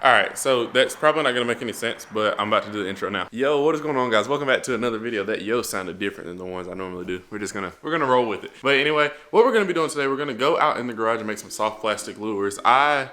All right, so that's probably not gonna make any sense, but I'm about to do the intro now. Yo, what is going on, guys? Welcome back to another video. That yo sounded different than the ones I normally do. We're gonna roll with it. But anyway, what we're gonna be doing today, we're gonna go out in the garage and make some soft plastic lures. I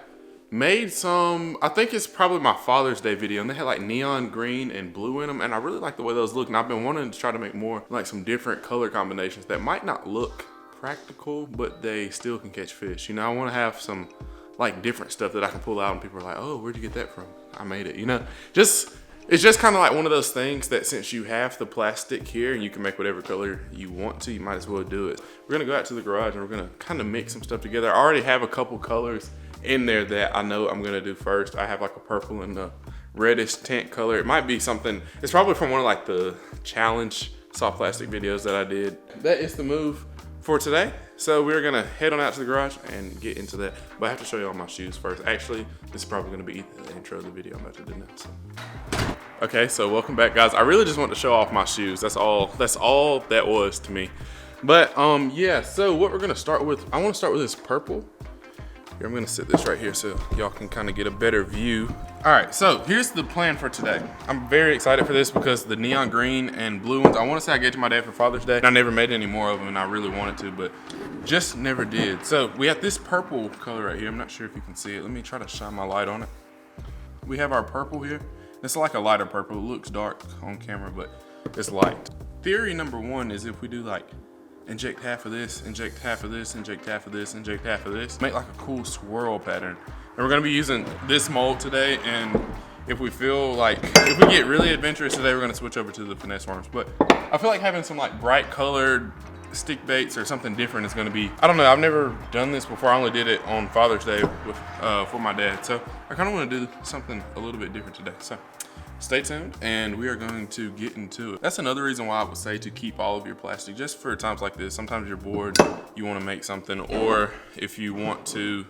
made some, I think it's probably my Father's Day video, and they had like neon green and blue in them, and I really like the way those look, and I've been wanting to try to make more like some different color combinations that might not look practical, but they still can catch fish. You know, I want to have some like different stuff that I can pull out and people are like, oh, where'd you get that from? I made it, you know? It's just kind of like one of those things that since you have the plastic here and you can make whatever color you want to, you might as well do it. We're gonna go out to the garage and we're gonna kind of mix some stuff together. I already have a couple colors in there that I know I'm gonna do first. I have like a purple and a reddish tint color. It might be something, it's probably from one of like the challenge soft plastic videos that I did. That is the move for today. So we're gonna head on out to the garage and get into that. But I have to show you all my shoes first. Actually, this is probably gonna be the intro of the video I'm about to do now. So. Okay, so welcome back, guys. I really just want to show off my shoes. That's all that was to me. But yeah, so what we're gonna start with, I wanna start with this purple. Here, I'm gonna sit this right here so y'all can kind of get a better view. All right, so here's the plan for today. I'm very excited for this because the neon green and blue ones, I wanna say I gave to my dad for Father's Day. I never made any more of them and I really wanted to, but just never did. So we have this purple color right here. I'm not sure if you can see it. Let me try to shine my light on it. We have our purple here. It's like a lighter purple. It looks dark on camera, but it's light. Theory number one is if we do like inject half of this, inject half of this, inject half of this, inject half of this, make like a cool swirl pattern. And we're gonna be using this mold today, and if we feel like, if we get really adventurous today, we're gonna switch over to the finesse worms. But I feel like having some like bright colored stick baits or something different is gonna be, I don't know, I've never done this before. I only did it on Father's Day with, for my dad. So I kinda wanna do something a little bit different today. So stay tuned and we are going to get into it. That's another reason why I would say to keep all of your plastic just for times like this. Sometimes you're bored, you wanna make something, or if you want to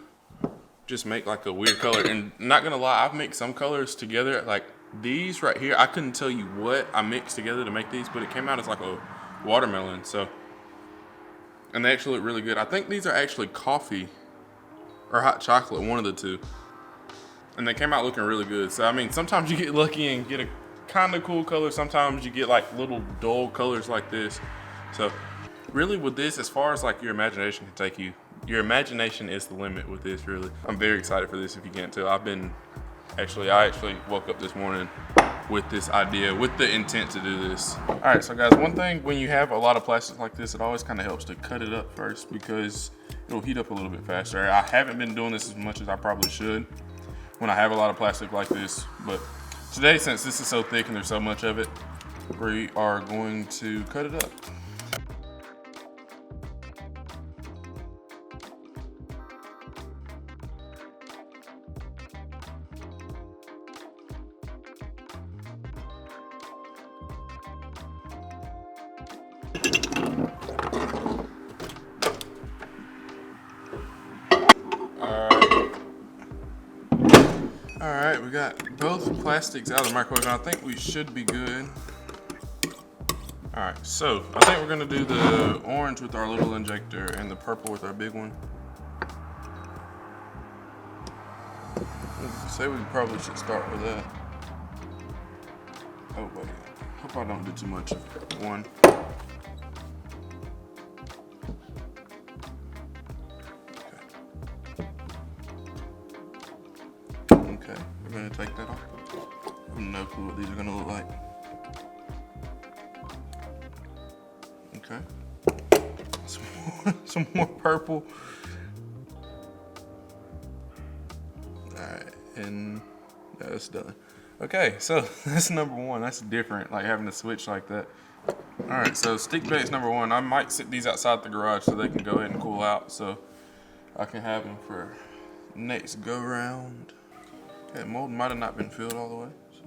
just make like a weird color. And not gonna lie, I've mixed some colors together. Like these right here, I couldn't tell you what I mixed together to make these, but it came out as like a watermelon. So, and they actually look really good. I think these are actually coffee or hot chocolate, one of the two. And they came out looking really good. So I mean, sometimes you get lucky and get a kind of cool color. Sometimes you get like little dull colors like this. So really with this, as far as like your imagination can take you, your imagination is the limit with this, really. I'm very excited for this if you can't tell. I actually woke up this morning with this idea, with the intent to do this. All right, so guys, one thing when you have a lot of plastic like this, it always kind of helps to cut it up first because it'll heat up a little bit faster. I haven't been doing this as much as I probably should when I have a lot of plastic like this, but today, since this is so thick and there's so much of it, we are going to cut it up. All right, we got both plastics out of the microwave, and I think we should be good. All right, so I think we're gonna do the orange with our little injector and the purple with our big one. I'd say we probably should start with that. Oh wait, hope I don't do too much of one. Okay, we're gonna take that off. I have no clue what these are gonna look like. Okay, some more purple. All right, and that's done. Okay, so that's number one. That's different, like having to switch like that. All right, so stick baits number one. I might sit these outside the garage so they can go ahead and cool out, so I can have them for next go round. That mold might have not been filled all the way. So.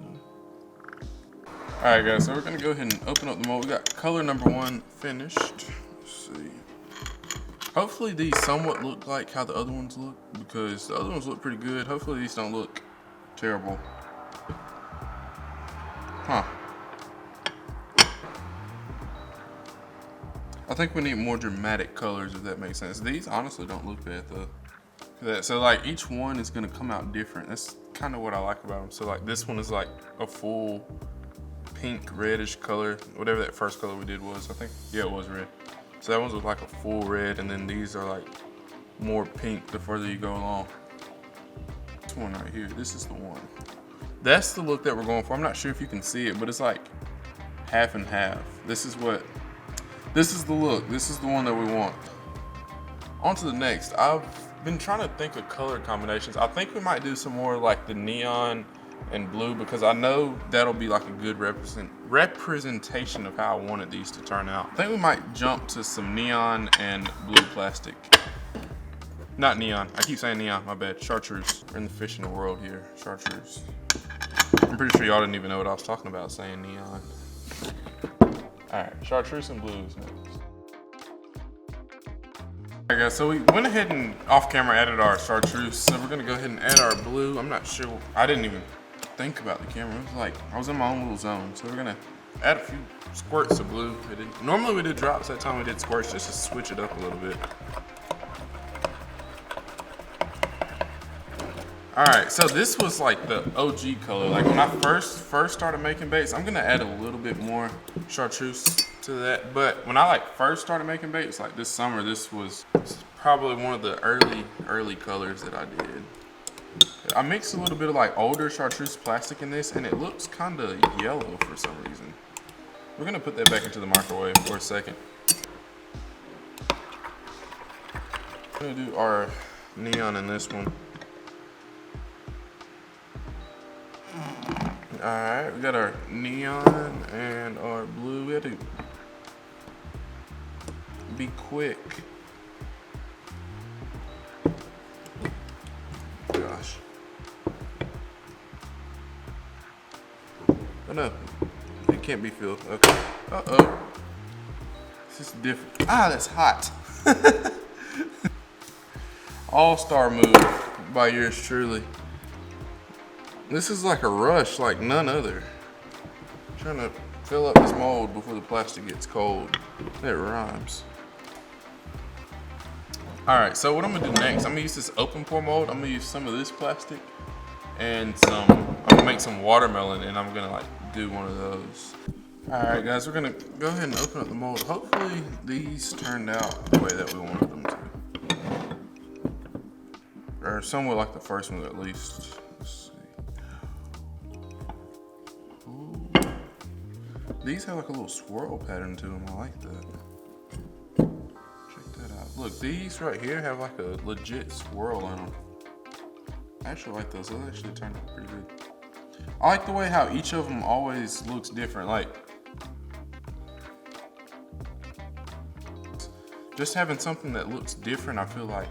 All right, guys, so we're gonna go ahead and open up the mold. We got color number one finished. Let's see. Hopefully these somewhat look like how the other ones look, because the other ones look pretty good. Hopefully these don't look terrible. Huh. I think we need more dramatic colors, if that makes sense. These honestly don't look bad though. So like each one is gonna come out different. kind of what I like about them. So like this one is like a full pink reddish color, whatever that first color we did was. I think, yeah, it was red. So that one's with like a full red, and then these are like more pink the further you go along. This one right here, this is the one. That's the look that we're going for. I'm not sure if you can see it, but it's like half and half. This is the look. This is the one that we want. On to the next. I've been trying to think of color combinations. I think we might do some more like the neon and blue, because I know that'll be like a good representation of how I wanted these to turn out. I think we might jump to some neon and blue plastic. Not neon, I keep saying neon, my bad. Chartreuse. We're in the fishing world here, chartreuse. I'm pretty sure y'all didn't even know what I was talking about saying neon. All right, chartreuse and blue is next. All right guys, so we went ahead and off camera added our chartreuse. So we're gonna go ahead and add our blue. I'm not sure, I didn't even think about the camera. It was like, I was in my own little zone. So we're gonna add a few squirts of blue. Normally we did drops, that time we did squirts just to switch it up a little bit. All right, so this was like the OG color. Like when I first started making baits, I'm gonna add a little bit more chartreuse to that. But when I like first started making baits, like this summer, this was probably one of the early colors that I did. I mixed a little bit of like older chartreuse plastic in this, and it looks kind of yellow for some reason. We're gonna put that back into the microwave for a second. I'm gonna do our neon in this one. All right, we got our neon and our blue. We have to be quick. Gosh. Oh no, it can't be filled. Okay. Uh-oh. This is different. Ah, that's hot. All-star move by yours truly. This is like a rush like none other. I'm trying to fill up this mold before the plastic gets cold. That rhymes. All right, so what I'm gonna do next, I'm gonna use this open pour mold. I'm gonna use some of this plastic and I'm gonna make some watermelon, and I'm gonna like do one of those. All right guys, we're gonna go ahead and open up the mold. Hopefully these turned out the way that we wanted them to. Or somewhat like the first one at least. These have like a little swirl pattern to them. I like that. Check that out. Look, these right here have like a legit swirl in them. I actually like those. Those actually turned out pretty good. I like the way how each of them always looks different. Like, just having something that looks different, I feel like.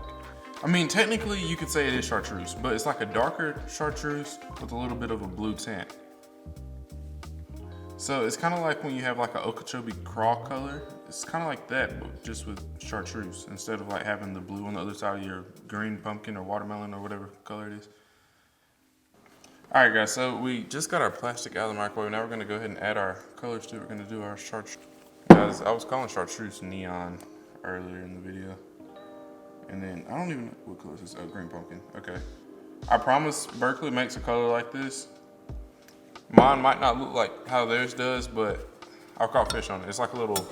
I mean, technically you could say it is chartreuse, but it's like a darker chartreuse with a little bit of a blue tint. So it's kind of like when you have like an Okeechobee craw color. It's kind of like that, but just with chartreuse instead of like having the blue on the other side of your green pumpkin or watermelon or whatever color it is. All right, guys. So we just got our plastic out of the microwave. Now we're gonna go ahead and add our colors to it. We're gonna do our chartreuse. Guys, I was calling chartreuse neon earlier in the video, and then I don't even know what color this is. Oh, green pumpkin. Okay. I promise Berkeley makes a color like this. Mine might not look like how theirs does, but I've caught fish on it. It's like a little,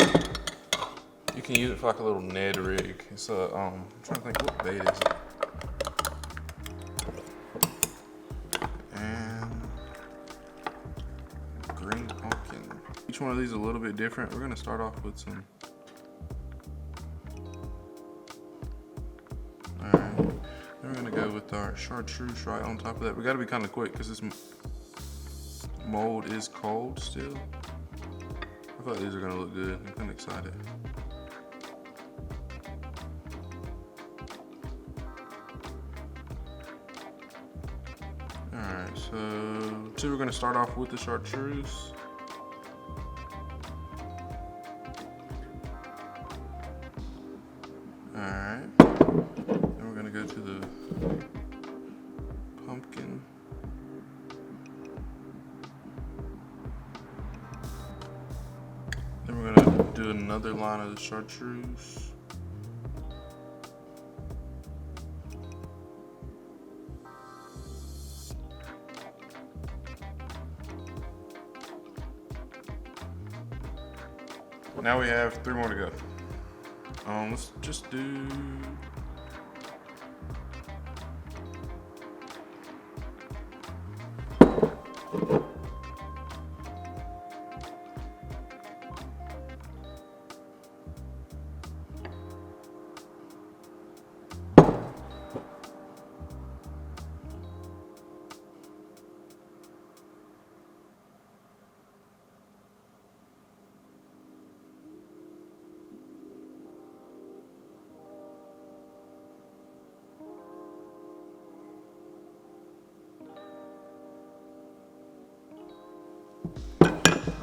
you can use it for like a little Ned rig. It's a, I'm trying to think, what bait is it? And green pumpkin. Each one of these is a little bit different. We're gonna start off with some. All right, then we're gonna go with our chartreuse right on top of that. We gotta be kind of quick because this mold is cold still. I thought these are gonna look good. I'm kind of excited. All right, so we're gonna start off with the chartreuse. All right, then we're gonna go to the pumpkin. Then we're gonna do another line of the chartreuse. Now we have 3 more to go. Let's just do.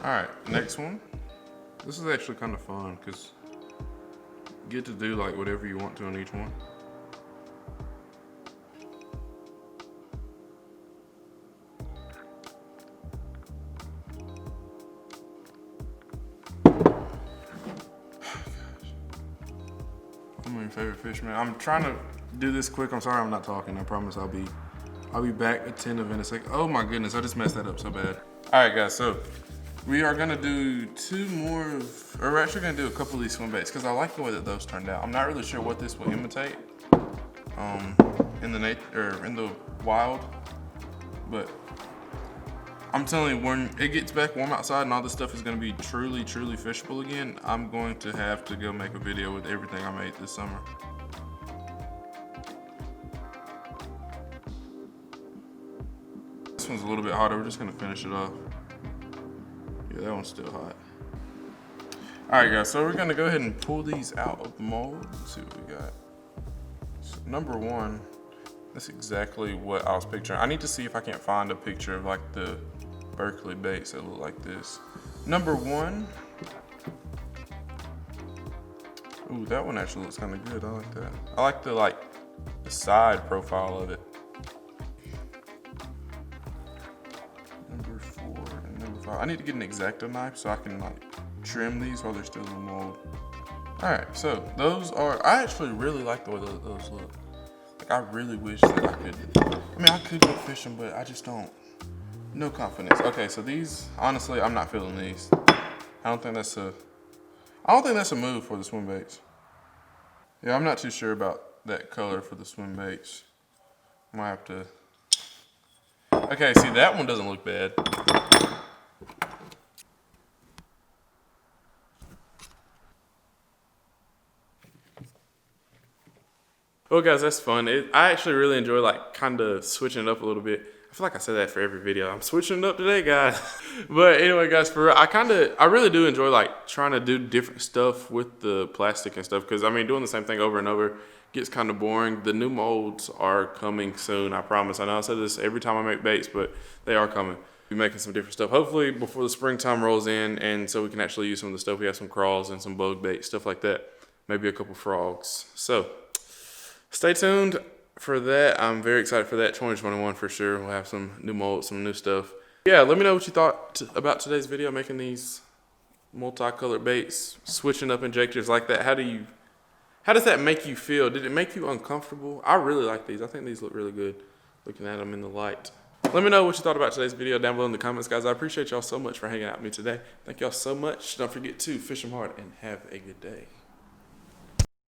All right, next one. This is actually kind of fun because you get to do like whatever you want to on each one. I'm my favorite fish, man. I'm trying to do this quick. I'm sorry I'm not talking. I promise I'll be back attentive in a second. Oh my goodness, I just messed that up so bad. All right, guys, so we are gonna do 2 more or we're actually gonna do a couple of these swim baits because I like the way that those turned out. I'm not really sure what this will imitate in the wild, but I'm telling you, when it gets back warm outside and all this stuff is gonna be truly, truly fishable again, I'm going to have to go make a video with everything I made this summer. This one's a little bit hotter. We're just gonna finish it off. Yeah, that one's still hot. All right, guys, so we're gonna go ahead and pull these out of the mold. Let's see what we got. So number 1, that's exactly what I was picturing. I need to see if I can't find a picture of like the Berkeley baits that look like this. Number 1. Ooh, that one actually looks kind of good. I like that. I like the side profile of it. Number 4 and number 5. I need to get an X-Acto knife so I can like trim these while they're still in the mold. All right, so those are, I actually really like the way those look. Like I really wish that I could, I could go fishing, but I just don't, no confidence. Okay, so these, honestly, I'm not feeling these. I don't think that's a move for the swim baits. Yeah, I'm not too sure about that color for the swim baits. I might have to. Okay, see, that one doesn't look bad. Well, guys, that's fun. I actually really enjoy like kind of switching it up a little bit. I feel like I say that for every video. I'm switching it up today, guys. But anyway, guys, for real, I really do enjoy like trying to do different stuff with the plastic and stuff. Because I mean, doing the same thing over and over gets kind of boring. The new molds are coming soon, I promise. I know I say this every time I make baits, but they are coming. We'll be making some different stuff, hopefully before the springtime rolls in, and so we can actually use some of the stuff. We have some crawls and some bug bait, stuff like that. Maybe a couple frogs. So stay tuned for that. I'm very excited for that. 2021 for sure. We'll have some new molds, some new stuff. Yeah, let me know what you thought about today's video, making these multicolored baits, switching up injectors like that. How does that make you feel? Did it make you uncomfortable? I really like these. I think these look really good looking at them in the light. Let me know what you thought about today's video down below in the comments, guys. I appreciate y'all so much for hanging out with me today. Thank y'all so much. Don't forget to fish them hard and have a good day.